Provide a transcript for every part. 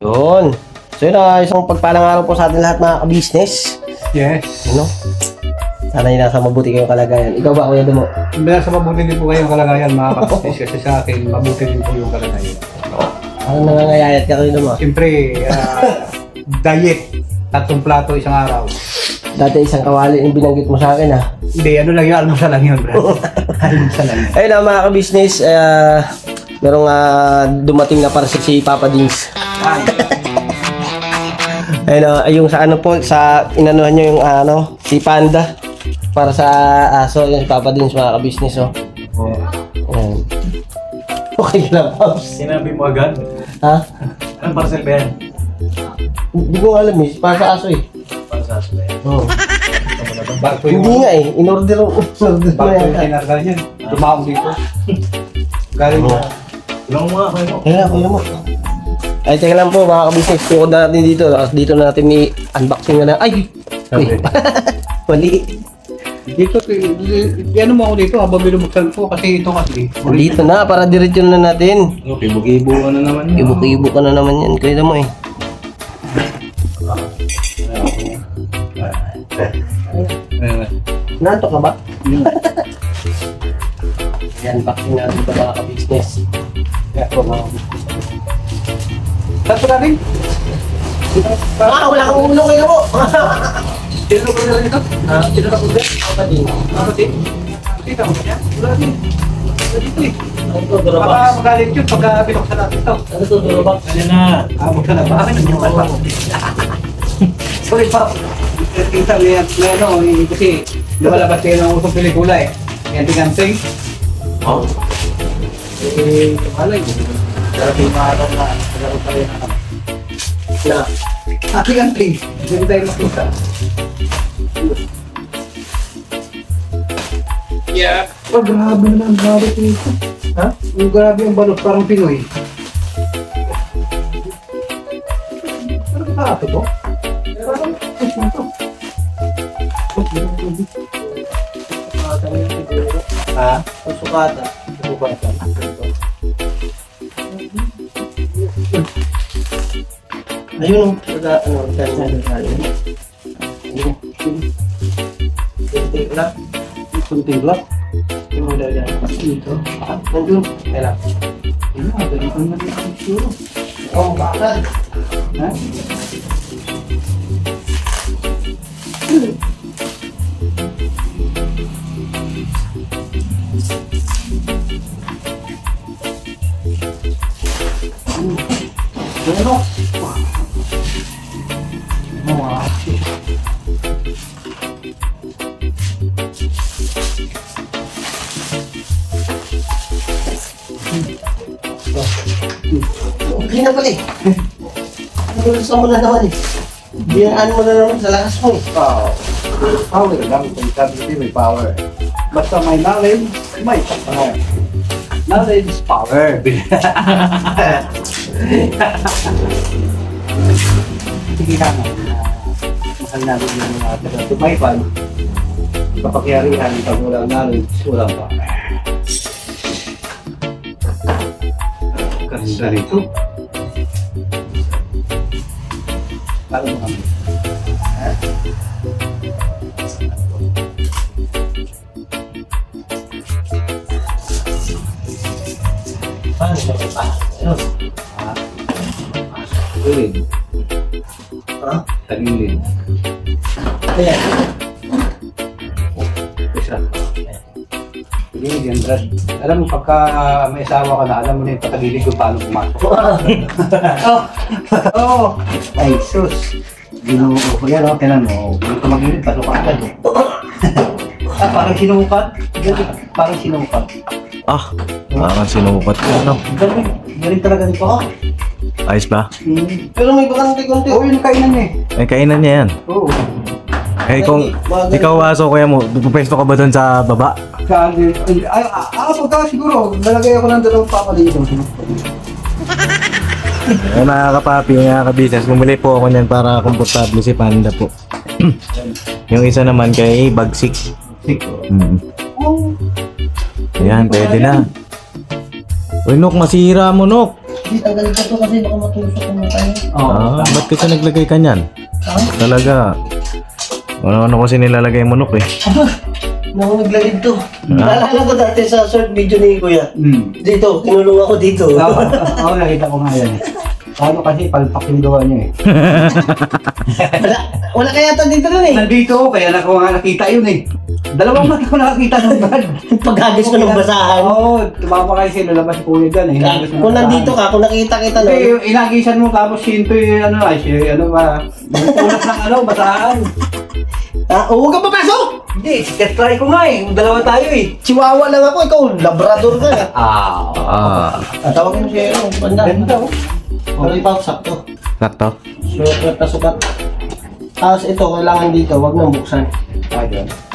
Yun. So yun, isang pagpalang araw po sa atin lahat mga ka-business. Yes. Ano? Sana yung nasa mabuti kayong kalagayan. Ikaw ba, Kuya Dumo? Nasa mabuti din po kayong kalagayan mga ka-business kasi sa akin, mabuti din po yung kalagayan. Ano nangangayayat ka, Kuya Dumo? Siyempre, diet. 3 plato isang araw. Dati isang kawali yung binanggit mo sa akin, ha? Hindi, ano lang yun, almusal lang yun, bro. Almusal lang yun. Ayun na mga ka-business, merong dumating na para si Papa Dings. Ayun, yung sa ano po, sa inanuhan nyo yung si Panda. Para sa aso, yung si Papa Dings mga ka-business, oh. Ayun. Okay lang, Pops. Sinabi mo agad? Ha? Anong parcel ba yan? Hindi ko alam eh, para sa aso eh. Para sa aso ba yan? Oo. Barko yung Hindi nga eh, in-order mo barko yung yan. kinarga niyan. Tumawag dito. Galing mo. Ilang mga kayo mo? Kaya kuya mo. Ay, teka lang po mga ka-business, tukod na natin dito. Dito na natin i-unboxing na. Ay! Uy! Mali. Dito, ano mo ako dito habang binubuksan ko kasi ito kasi. Dito na, para diretso na natin. Ibo-ibo ka na naman yun. Ibo-ibo ka na naman yan. Kaya mo eh. Nanto ka ba? I-unboxing natin ito mga ka-business. Kaya po mga. Saan po natin? Wala kang ulo kayo mo! Sino po na ito? Sino na po dyan? Kapatid. Kapatid? Kapatid ako niya? Wala din. Wala dito eh. Ano to, Baka durabak? magalit yun pagka binuksan natin ito. Ano to, durabak? Ano na? Buksan na. Baka nandiyan pa. Sorry pa. Kita may ano, kasi lumalabas kayo ng usong pelikula eh. May anting-anting. Oh? Malay mo. Darating mga araw na nagkaroon tayo na anting-anting. Hindi tayo makita. Yeah. Oh, grabe naman. Grabe ito. Ha? Grabe yung balot. Parang Pinoy. Parang kakato po. Parang ito. Ha? Sukata. Sukata. Ayun, ano, Kunting block. yung model yan. Dito. Nandun, kaya lang. Ganito na rin siguro. Oh, bakal. Ha? Ano? Wow. Okay na pala eh. Gusto mo na naman eh. Binaan mo na naman sa lakas mo eh. Power lang. Kung sabi ko may power. Basta may knowledge, may power. Knowledge is power. Sige ka na. Mahal namin yung mga taga-tumaypan. Kapagyarihan pag walang knowledge, walang power. Ganda rito. Paano mo kami? Paano siya may pa? Ano? Tagilid. Ha? Tagilid. Kaya? Isa. Tagilid yan, Brad. Alam mo, pagka may asawa ka na, alam mo na yung patagilid kung paano pumasok. Oo! Ay, sus! Ginoo ko yan, o. Tinan mo. Kung tumagilid, pasok ka agad, o. Parang sinukat. Parang sinukat. Parang sinukat ko, no? Galing. Galing talaga nito. Ayos ba? Pero may bakante-konti. Oo, yun ang kainan niya eh. Eh, kainan niya yan. Oo. Eh, kung ikaw aso kuya mo, pupwesto ka ba doon sa baba? Pagka siguro, nalagay ako ng 2 papa dito. Ay, mga kapapi, mga kabisnes, bumili po ako niyan para komportable si Panda po. Yung isa naman kay Bagsik. Ayan, pwede na. Uy, Nok, masira mo, Nok. Tanggalin ko to kasi baka matusok mo tayo. Ba't kasi naglagay ka niyan? Talaga. Ano kasi nilalagay mo, Nok eh. Naku, naglagid to. Naalala ko dati sa short video ni Kuya. Dito, tinulong ako dito. Oo, nakita ko nga yan. Paano kasi palpak yung gawa niya eh. Wala kaya ito dito nun eh. Nandito, kaya nakita yun eh. 2 mati ko nakakita ng brad. Paghagis ko ng basahan. Oo, tumama kayo sila, labas si Kuya dyan eh. Kung nandito ka, kung nakita kita Hindi, nun. yung inagisan mo tapos sinto yung ulat ng basahan. Huwag ka papasok! Hindi, try ko nga eh. 2 tayo eh. Chihuahua lang ako, ikaw, labrador ka eh. Tawagin mo siya yun, banda. Ganda oh. Pero ipaw, sakto. Sakto? Sukat na sukat. Tapos ito, kailangan dito, huwag nang buksan.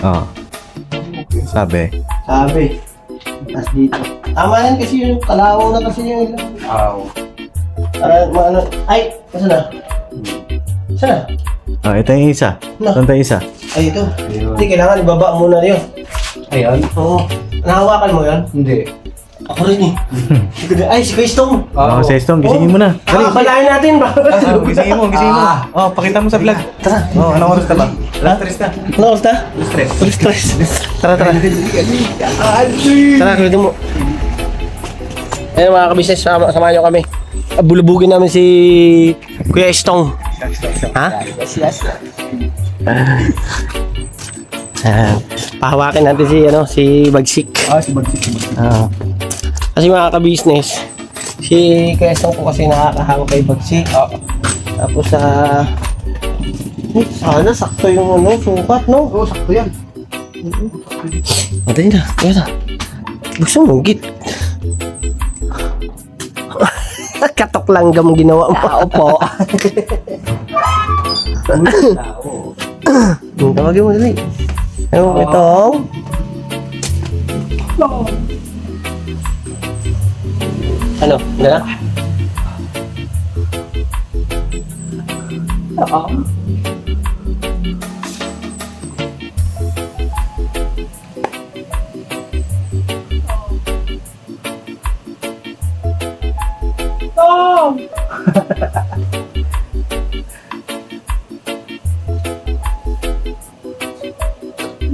Oo. Sabi. Sabi. Tapos dito. Tama yan kasi yung kalawaw na kasi yung ilan. Para maano. Ay, saan na? Saan na? Ito yung isa. Saan tayo isa? Ay, ito. Hindi, kailangan ibaba muna yun. Ayan. Oo. Nahawakan mo yun? Hindi. Ako rin eh. Ay, si Kristong. Oo, sa Stone, gisingin mo na. Dali, balahin natin ba? Gisingin mo. Pakita mo sa vlog. Tara. Anong oras na ba? Alas 3 na. Ano oras na? Alas 3. Tara. Tara, kwento mo. Ayun mga kabisnes, samahan nyo kami. Bulubugin namin si Kuya Stong. Ha? Yes. Pahawakin natin si Bagsik. Si Bagsik. Kasi mga kabisnes, si Kuya Stong ko kasi nakakahanga kay Bagsik. Tapos sana sakto yung sukat, no? Oo, sakto yan. Madali na, kaya na. Gusto mo, git. Katok lang gam ginawa mo. Opo. Tawagin mo dali. Ayun, ito. Ano? Gana?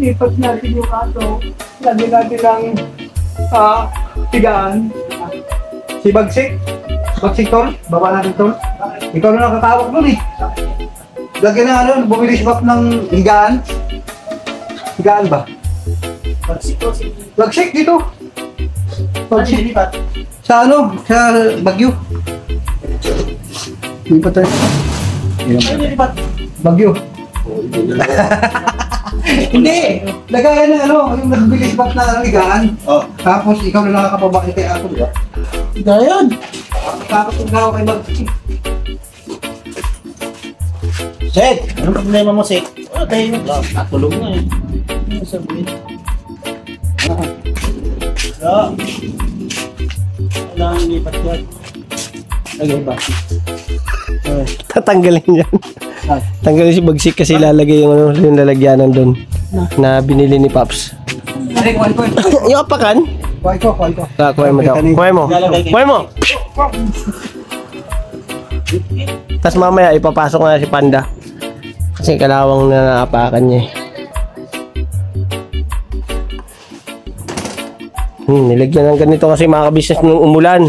Lipat natin yung ato. Lagi natin ng tigaan. Si Bagsik. Bagsik tol. Baba natin tol. Ikaw na nakatawag nun eh. Lagyan na bumili si Bap ng higaan. Higaan ba? Bagsik dito. Bagsik. Sa sa Bagyo. Lipat tayo. Bagyo. Hindi! Lagayan na yung nagbili si Bap na higaan. Tapos ikaw na nakakapabakit kay ako, di ba? Gayon. Nakakapag ako kay Bagsik. Sek! Anong problema mo, Sek? Tayo lang. Natulog na eh. Ano sabihin? Kailangan lipat yan. Lagay ba? Tatanggalin yan. Tanggalin si Bagsik kasi lalagay yung lalagyanan doon na binili ni Paps. Yung apakan? Kuhay ko. Kuhay mo daw. Kuhay mo! Tapos mamaya ipapasok na si Panda. Kasi kalawang na naapakan niya eh. Nilagyan ng ganito kasi mga kabisnes nung umulan.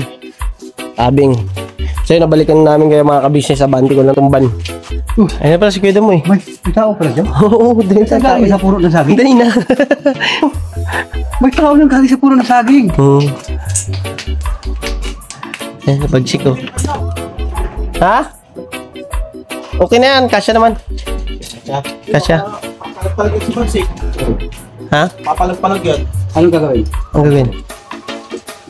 Tabing. So nabalikan namin kayo mga kabisnes sa banti ko ng tumban. Ayun na pala si Kuya mo eh. May tao pala dyan? Oo, dahil sa tao. Sa puro ng saging? Dahil na. May tao lang galing sa puro ng saging. Ayan, Bagsik ko. Ha? Okay na yan, kasya naman. Kasya. Papalag si Bagsik. Ha? Papalag yun. Anong gagawin? Ang gagawin?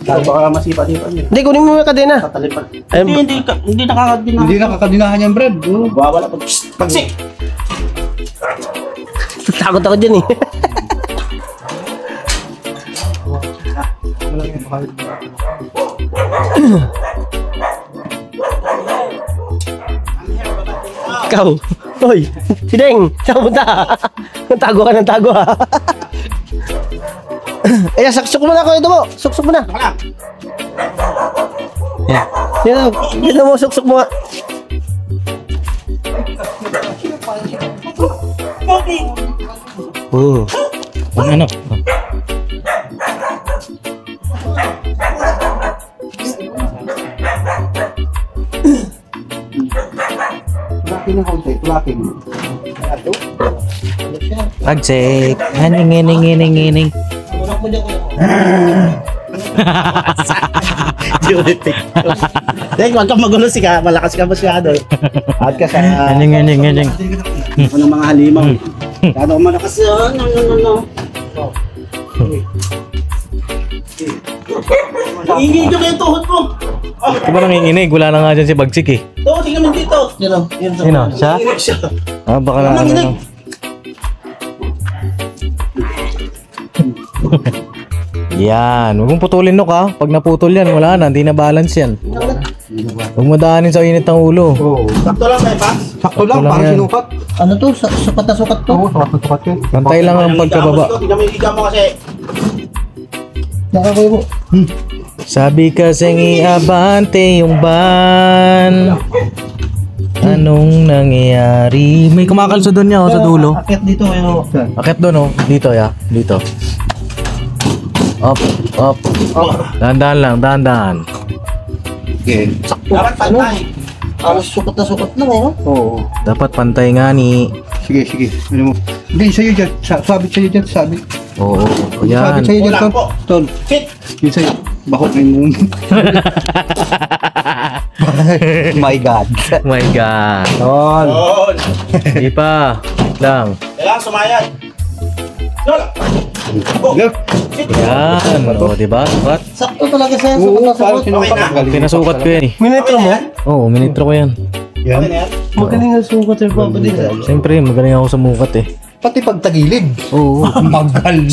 Baka masipa dito niya. Hindi, kunin mo yung kadena. Tatalipan. Ayun. Hindi nakakadina. Hindi nakakadinahan yan, Brad. Bawala pag Bagsik. Takot ako dyan eh. Ikaw. Hoy, si Deng, saan punta? Tago ka ng tago ha. Ayan, saksok mo na ko ito mo. Suksok mo na. Yan. Yan mo, suksok mo. Ano? Tulakin ng konti, tulakin. Pagsik. Hining. Julitik. Dek, wag kang magulo ka. Malakas ka masyado. At ka sa... Hining. Ano mga halimaw. Kano ka malakas. No. Ingin nyo kayo tuhod mo. Ito ba nanginginig? Wala na nga dyan si Bagsik eh. Ito, tingnan mo dito. Sino? Siya? Siya. Ah, baka na ano. Yan. Huwag mong putulin no ka. Pag naputol yan, wala na. Hindi na balance yan. Huwag madaanin sa init ng ulo. Sakto lang kayo, Pax. Sakto lang, lang parang yan. sinukat. Ano to? Sukat na sukat to? Oo, sukat yun. Pantay lang ang pagkababa. Tingnan mo yung higa mo kasi. Nakakuha mo. Sabi kasing iabante yung ban. Anong nangyayari? May kumakalso doon niya oh, sa dulo. Akit dito kayo. Akit doon oh. Dito ya. Dito. Up. Dahan-dahan lang. Okay. Dapat pantay. Alas sukat na sukat lang eh, no? Oo. Dapat pantay nga ni. Sige. Ano mo? Hindi, sa'yo dyan. Sabit sa'yo dyan, sabit. Oo. Yan. Sabit sa'yo dyan, Wala Tol. po. Tol, Sit. yun sa'yo. Bakot na yung My God. My God. Tol. Yun. Di pa. Lang. Kailangan sumayad. Lola. Go. Look. Sit. Yan. O, diba? Sukat. Sakto talaga sa'yo, Oo, sukat na parang sukat. sinukat. Okay na. Pinasukat ko yan eh. Minitro mo? Oo, minitro ko yan. Okay na yan? Magaling ang sukat yung papadin. Siyempre, magaling ako sa mukat eh. Pati pagtagilid. Oo. Magaling.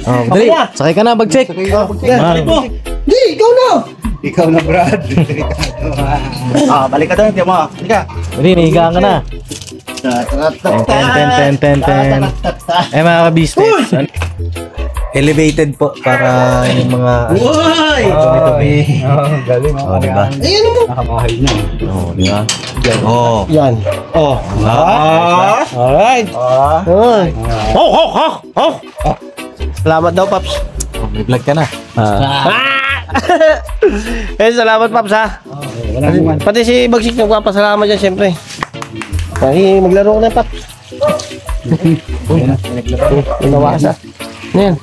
Oh, dali. Sakay ka na, Bagsik. Balik mo. Hindi, ikaw na. Ikaw na, Brad. Balik ka doon. Tiyan mo. Balik ka. Dali, nahigaan ka na. Ten. Eh mga ka-business. Elevated po para yung mga Uy! dumi-dumi. Galing. Oh, diba? Ayan mo. Nakamahay na. Oh, diba? Oh. Yan. Oh. Alright. Oh. Salamat daw, Paps. Oh, may vlog ka na. Salamat, Paps, ha. Wala naman. Pati si Bagsik nagpapasalamat dyan, siyempre. Ay, maglaro ko na, Paps. Nawasa. Yan.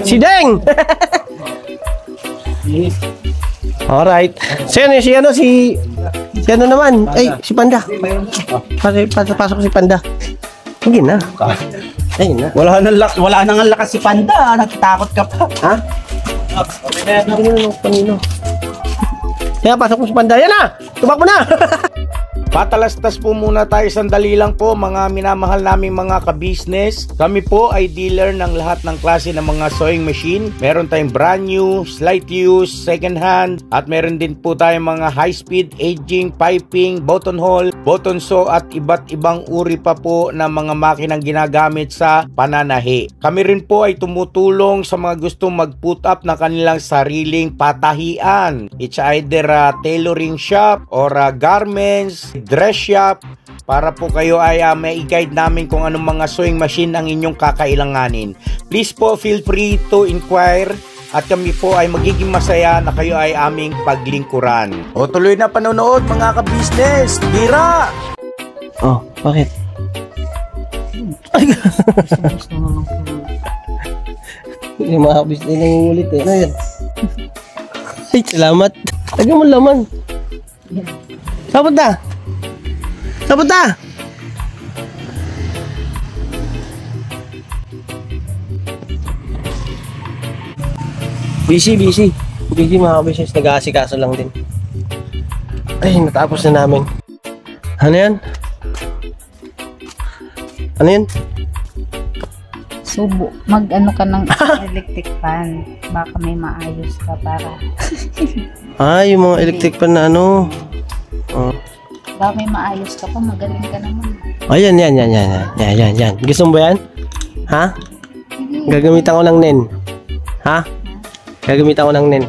Si Deng! Alright. Si ano naman? Ay, si Panda. Pasok si Panda. Hindi na. Ayun na. Wala nang lakas si Panda. Natatakot ka pa. Ha? Hindi na panino. Kaya pasok mo si Panda. Yan na! Tumakbo na! Patalastas po muna tayo sandali lang po mga minamahal naming mga ka-business. Kami po ay dealer ng lahat ng klase ng mga sewing machine. Meron tayong brand new, slight use, second hand, at meron din po tayong mga high speed, aging, piping, button hole, button sew at iba't ibang uri pa po ng mga makinang ginagamit sa pananahi. Kami rin po ay tumutulong sa mga gustong mag-put up na kanilang sariling patahian. It's either a tailoring shop or a garments, dress shop, para po kayo ay may i-guide namin kung anong mga sewing machine ang inyong kakailanganin. Please po feel free to inquire at kami po ay magiging masaya na kayo ay aming paglingkuran. O tuloy na panonood mga ka-business! Tira! Oh, bakit? Ay, yung mga kabis na nangungulit eh. Ano yan? Ay, salamat. Lagyan mo laman. Sabot na! Sabot na! Busy mga kabisnes. Nag-aasikaso lang din. Ay, natapos na namin. Ano yan? Ano yan? mag-ano ka ng electric fan. Baka may maayos ka para. Yung mga electric pan na ano. Oh. Baka may maayos ka pa, magaling ka naman. Ayan, yan. Gusto mo ba yan? Ha? Gagamitan ko ng nen. Ha? Gagamitan ko ng nen.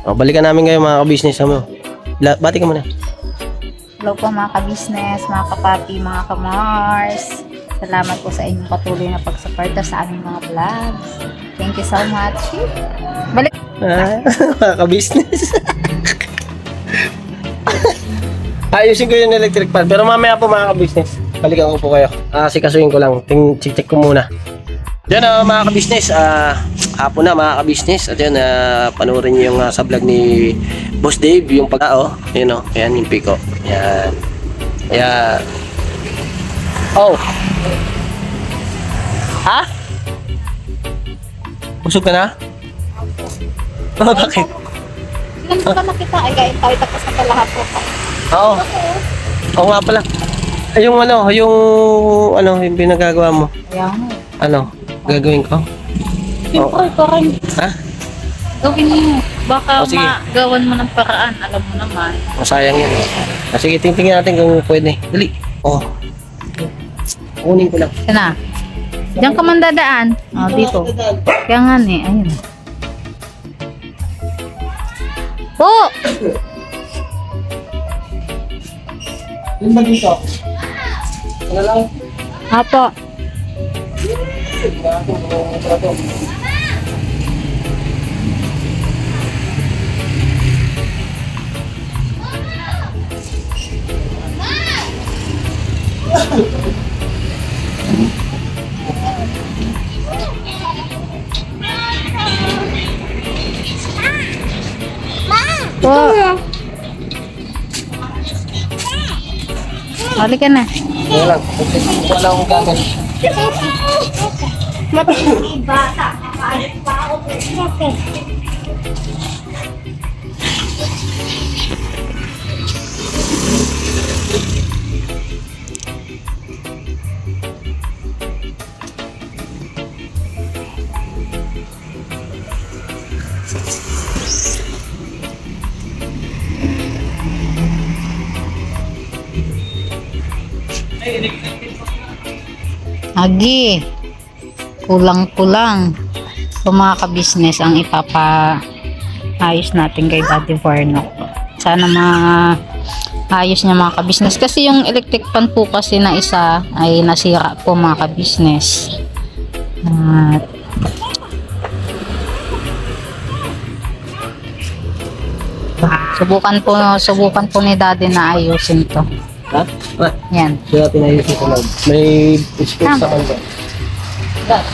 O, balikan namin kayo mga ka-business mo. Bati ka muna. Hello po mga ka-business, mga kapapi, mga ka-Mars. Salamat po sa inyong patuloy na pagsuporta sa aming mga vlogs. Thank you so much. Balik. Mga ka-business. Ayusin ko yung electric fan. Pero mamaya po mga ka-business, balikan ko po kayo. Sikasuhin ko lang. Check ko muna. Yan mga ka-business. Hapon na mga ka-business. At yan, panoorin nyo yung sa vlog ni Boss Dave. Yung pagkao. Yan yan yung piko. Yan. Yan. Oh. Ha? Busog ka na? Oh, bakit? Sinan ko ka nakita, ay kain tayo tapos na lahat po. Oo. Oo nga pala. Yung yung pinagagawa mo. Kaya mo. Ano? Gagawin ko? Simple, parang Ha? gawin mo. Baka Oh, sige. magawan mo ng paraan, alam mo naman. Masayang yan. Sige, tingnan natin kung pwede. Dali. Oh. Kunin ko lang. Yan na. Diyan ka man dadaan. Dito. Kaya nga ayun. Po! Yung ba dito? Ano lang? Apo. Po. Balik ka na. Ano lang? Wala akong gamit. Agi, kulang-kulang. So mga ka-business ang ipapa-ayos natin kay Daddy Varnock. Sana ayos niya mga ka-business. Kasi yung electric fan po kasi na isa ay nasira po mga ka-business. At subukan po ni Daddy na ayusin to. Ha? Yan. Kaya pinayos ito lang. May space sa kanya.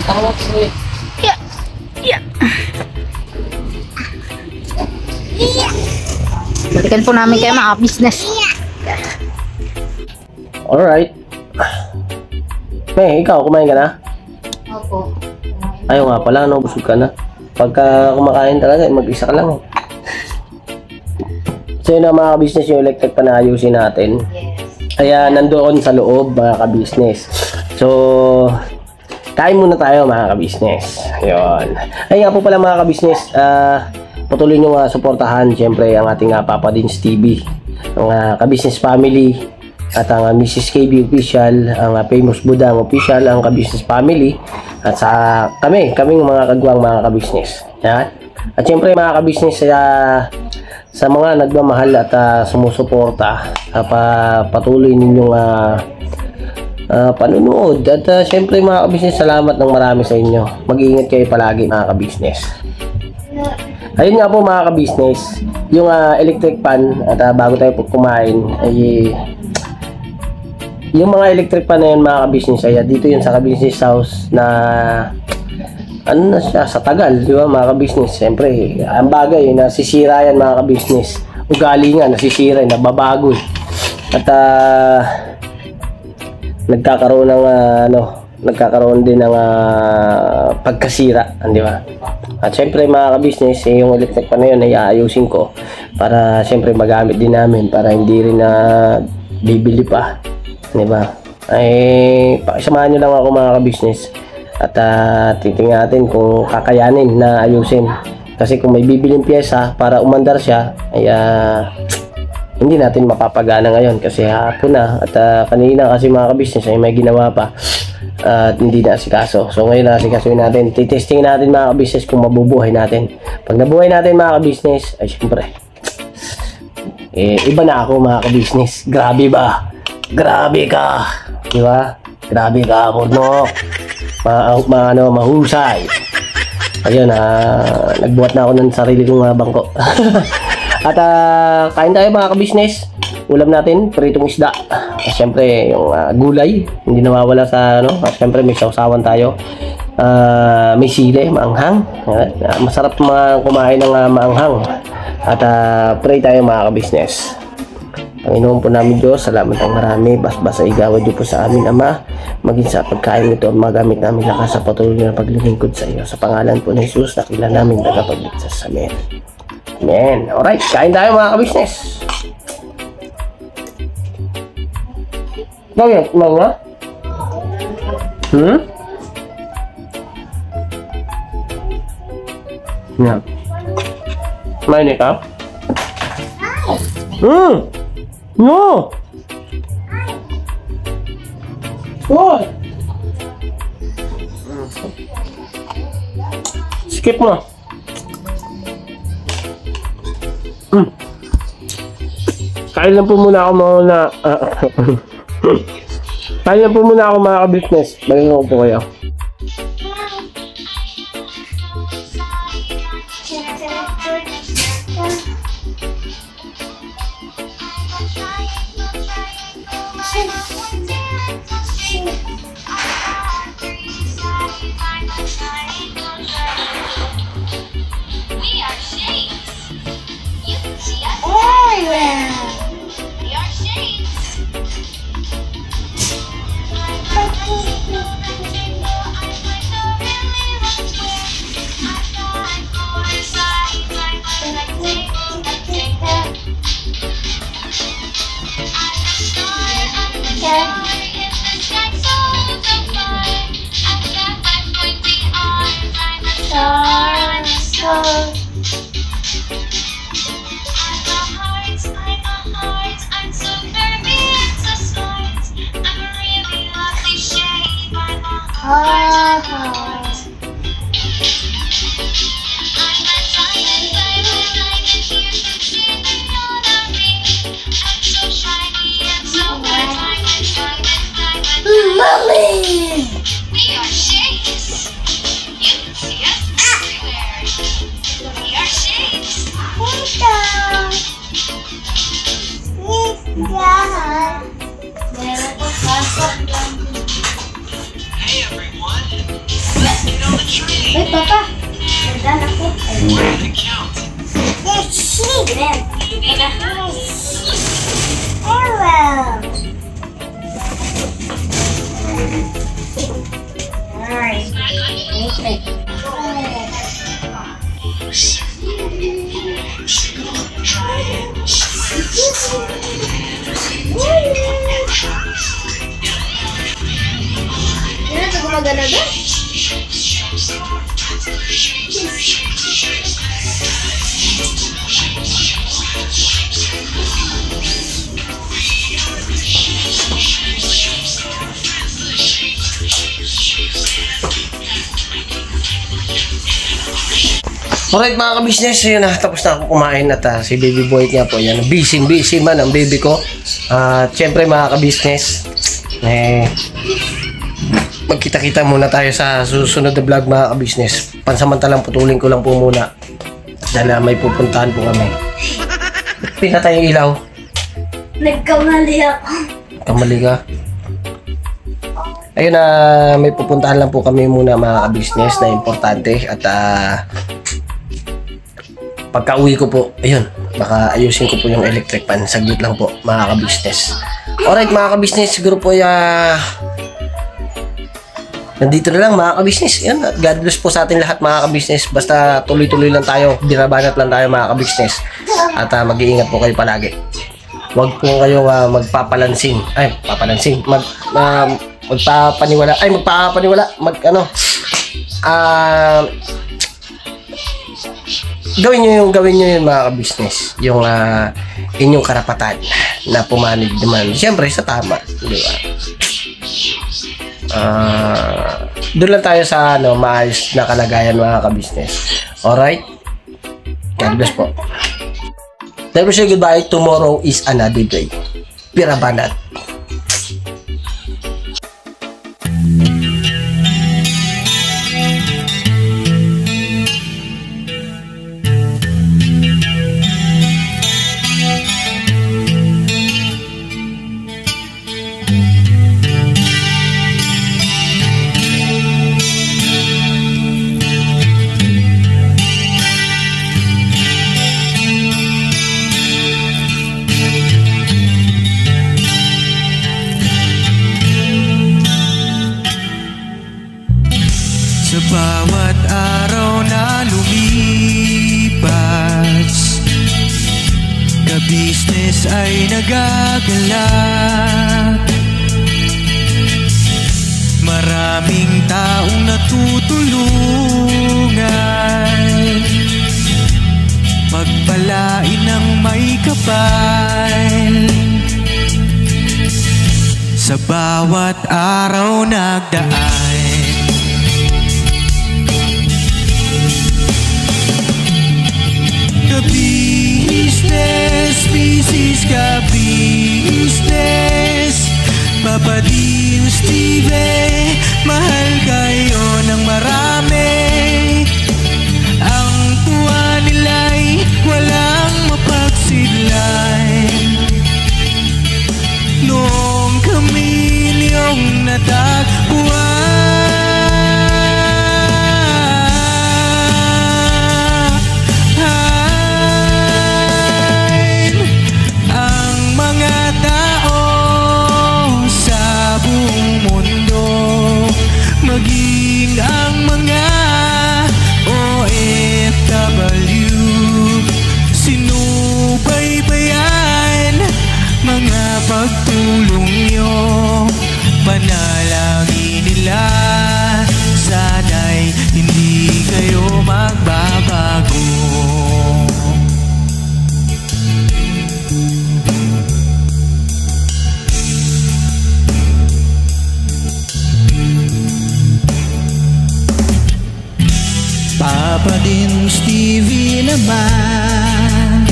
Tama ko eh. Balikan po namin kayo mga business. Alright. Ikaw, kumain ka na? Opo. Ayaw nga pala, no? Busog ka na. Pagka kumakain talaga, mag-isa ka lang. So yun na mga ka-business, yung electric pa na ayusin natin. Kaya nandoon sa loob mga ka-business. So, kain muna tayo mga ka-business. Ayun. Ay nga po pala mga ka-business, patuloy nyo suportahan siyempre ang ating Papa Dins TV, ang ka-business family, at ang Mrs. KB Official, ang Famous Budang Official, ang ka-business family, at sa kaming mga kagwang mga ka-business. Yan. At siyempre mga ka-business, sa mga nagmamahal at sumusuporta, patuloy ninyong panunood. At syempre mga ka-business, salamat ng marami sa inyo. Mag-iingat kayo palagi mga ka-business. Ayun nga po mga ka-business, yung electric fan, at bago tayo kumain, ay yung mga electric fan na yun mga ka-business, ay dito yun sa ka-business house na ano na siya, sa tagal, di ba mga ka-business. Siyempre, ang bagay, nasisira yan mga ka-business. Ugali nga, nasisira, nababago eh. At nagkakaroon din ng pagkasira, di ba? At siyempre mga ka-business, yung electric pa na yun ay aayusin ko para siyempre magamit din namin para hindi rin na bibili pa, di ba? Ay pakisamahan nyo lang ako mga ka-business. At titingnan natin kung kakayanin na ayusin. Kasi kung may bibiling pyesa para umandar siya, ay hindi natin mapapagana ngayon kasi hapon na. At kanina kasi mga ka-business ay may ginawa pa at hindi na asikaso. So ngayon asikasuin natin. Titesting natin mga ka-business kung mabubuhay natin. Pag nabuhay natin mga ka-business, ay syempre iba na ako mga ka-business. Grabe ba? Grabe ka. Diba? Grabe ka, Murnok. Mahusay. Ayun, nagbuhat na ako ng sarili kong bangko. At kain tayo mga ka-business. Ulam natin, pritong isda. Siyempre, yung gulay, hindi nawawala sa siyempre may sausawan tayo. May sili, maanghang. Masarap kumain ng maanghang. At pray tayo mga ka-business. Panginoon po namin Diyos, salamat ang marami. Basta igawad niyo po sa amin, Ama. Maging sa pagkain ito, magamit namin lakas sa patuloy na paglilingkod sa iyo. Sa pangalan po ni Jesus, dakila namin tagapagligtas. Amen. Amen. Alright, kain tayo mga ka-business. Bakit? Mga? Yan. Mainit ka? No! What? Skip mo. Kain lang po muna ako Kain lang po muna ako mga ka-business. Balikan ko po kayo. Wait, Papa. Nagdan ako. Yes, she did. Yan ito gumagalaga. Alright mga ka-business, yun na, tapos na ako kumain at si baby boy niya po, yan, busy man ang baby ko. At syempre mga ka-business, magkita-kita muna tayo sa susunod na vlog mga ka-business. Pansamantalang putulin ko lang po muna dahil may pupuntahan po kami. Pinatay yung ilaw. Nagkamali ako. Kamali ka. Ayun na, may pupuntahan lang po kami muna mga ka-business na importante at pagka uwi ko po, ayun, baka ayusin ko po yung electric pan. Saglit lang po mga ka-business. Alright mga ka-business, siguro po nandito na lang mga ka-business. Yan, at God bless po sa atin lahat mga ka-business. Basta tuloy-tuloy lang tayo, dinabanat lang tayo mga ka-business. At mag-iingat po kayo palagi. Huwag po kayo magpapalansing. Ay, magpapaniwala. gawin nyo yun mga ka-business, yung inyong karapatan na pumanig naman, siyempre sa tama, di ba? Doon lang tayo sa maayos na kalagayan mga ka-business. Alright? God bless po. Never say goodbye. Tomorrow is another day. Pirabanat. Sa bawat araw na lumipas, ka-business ay nagagalak. Maraming taong natutulungan, pagpalain ng may kapal. Sa bawat araw nagdaan, ka-business, business ka-business, Papa Dio, Steve, mahal kayo ng marami. Ang tuwa nila'y walang mapagsidlay. Noong kami niyong natagpuan, maging ang mga OFW, sinubaybayan mga pagtulong nyo, panalangin nila, sana'y hindi kayo magbabago. Papa din Stevie naman,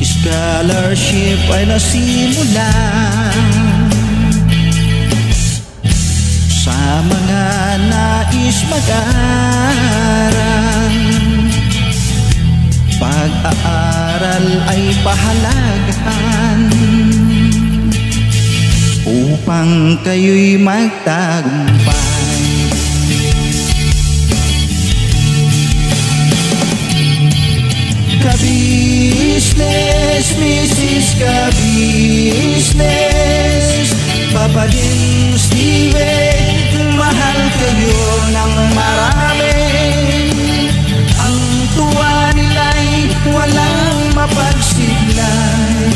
scholarship ay nasimulan sa mga nais mag-aral. Pag-aaral ay pahalagahan upang kayo'y magtagumpay. Ka-business, Mrs. Ka-business, Papa din Steve, mahal kayo ng marami. Ang tuwa nila'y walang mapagsiglay.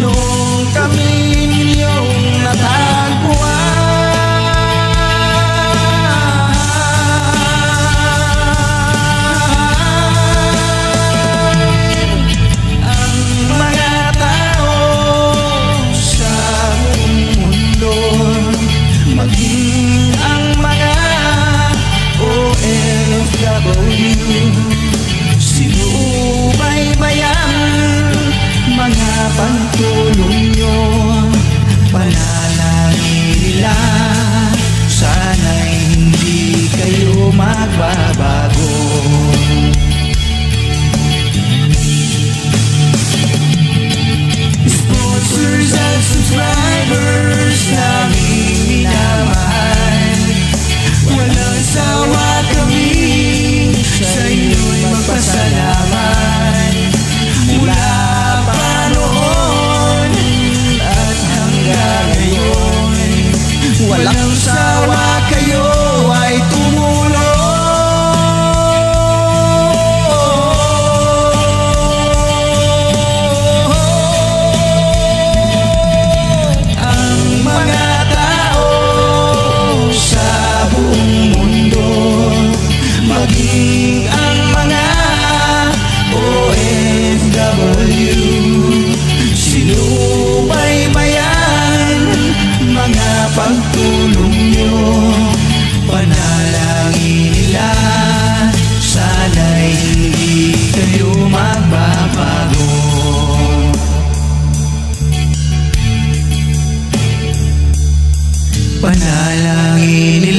Noong kami ninyong natagpuan, ang mga tao sa buong mundo Panalangin nila